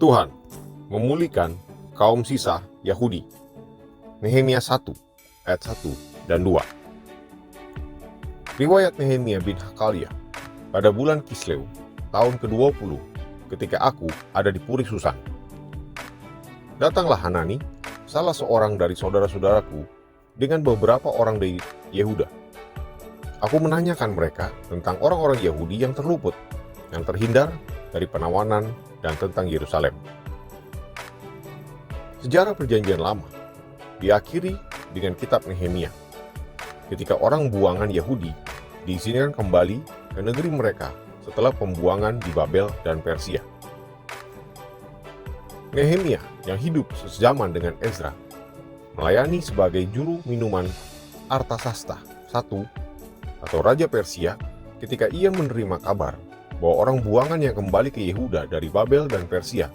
Tuhan memulihkan kaum sisa Yahudi. Nehemia 1 ayat 1 dan 2. Riwayat Nehemia bin Hakalia pada bulan Kisleu tahun ke-20 ketika aku ada di Puri Susan. Datanglah Hanani, salah seorang dari saudara-saudaraku, dengan beberapa orang dari Yehuda. Aku menanyakan mereka tentang orang-orang Yahudi yang terluput, yang terhindar dari penawanan, dan tentang Yerusalem. Sejarah Perjanjian Lama diakhiri dengan kitab Nehemia, ketika orang buangan Yahudi diizinkan kembali ke negeri mereka setelah pembuangan di Babel dan Persia. Nehemia yang hidup sezaman dengan Ezra melayani sebagai juru minuman Artasasta I atau Raja Persia ketika ia menerima kabar bahwa orang buangan yang kembali ke Yehuda dari Babel dan Persia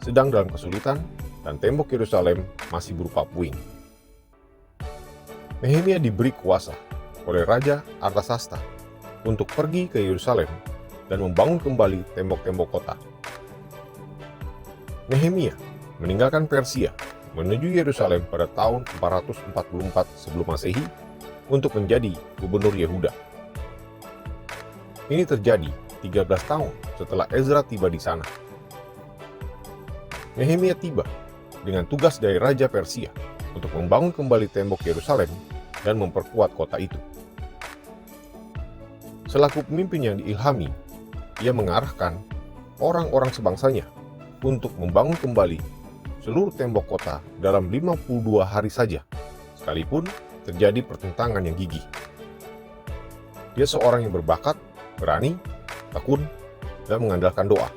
sedang dalam kesulitan dan tembok Yerusalem masih berupa puing. Nehemia diberi kuasa oleh Raja Artasasta untuk pergi ke Yerusalem dan membangun kembali tembok-tembok kota. Nehemia meninggalkan Persia menuju Yerusalem pada tahun 444 sebelum Masehi untuk menjadi gubernur Yehuda. Ini terjadi 13 tahun setelah Ezra tiba di sana. Nehemia tiba dengan tugas dari Raja Persia untuk membangun kembali tembok Yerusalem dan memperkuat kota itu. Selaku pemimpin yang diilhami, ia mengarahkan orang-orang sebangsanya untuk membangun kembali seluruh tembok kota dalam 52 hari saja, sekalipun terjadi pertentangan yang gigih. Dia seorang yang berbakat, berani, tekun, dan mengandalkan doa.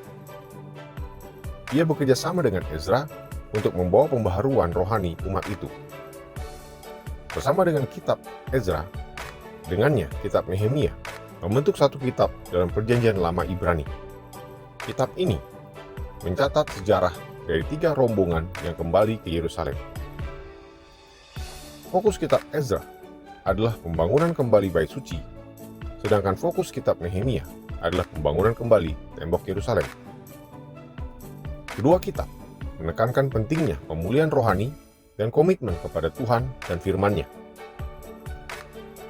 Ia bekerja sama dengan Ezra untuk membawa pembaharuan rohani umat itu. Bersama dengan kitab Ezra, dengannya kitab Nehemia membentuk satu kitab dalam Perjanjian Lama Ibrani. Kitab ini mencatat sejarah dari 3 rombongan yang kembali ke Yerusalem. Fokus kitab Ezra adalah pembangunan kembali Bait Suci, sedangkan fokus kitab Nehemia adalah pembangunan kembali tembok Yerusalem. Kedua kitab menekankan pentingnya pemulihan rohani dan komitmen kepada Tuhan dan firman-Nya.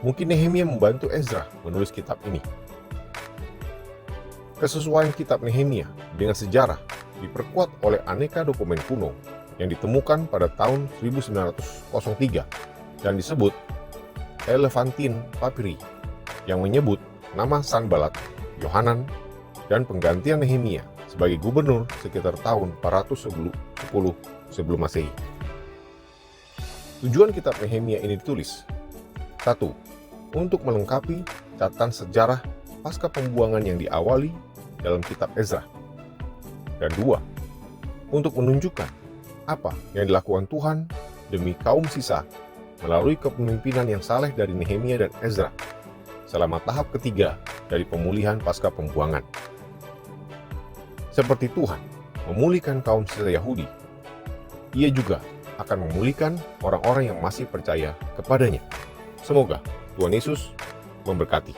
Mungkin Nehemia membantu Ezra menulis kitab ini. Kesesuaian kitab Nehemia dengan sejarah diperkuat oleh aneka dokumen kuno yang ditemukan pada tahun 1903 dan disebut Elephantine Papyri yang menyebut nama Sanballat, Yohanan, dan penggantian Nehemia sebagai gubernur sekitar tahun 410 sebelum Masehi. Tujuan kitab Nehemia ini ditulis: 1. Untuk melengkapi catatan sejarah pasca pembuangan yang diawali dalam kitab Ezra. Dan 2. Untuk menunjukkan apa yang dilakukan Tuhan demi kaum sisa melalui kepemimpinan yang saleh dari Nehemia dan Ezra selama tahap ketiga dari pemulihan pasca pembuangan. Seperti Tuhan memulihkan kaum sisa Yahudi, Ia juga akan memulihkan orang-orang yang masih percaya kepadanya. Semoga Tuhan Yesus memberkati.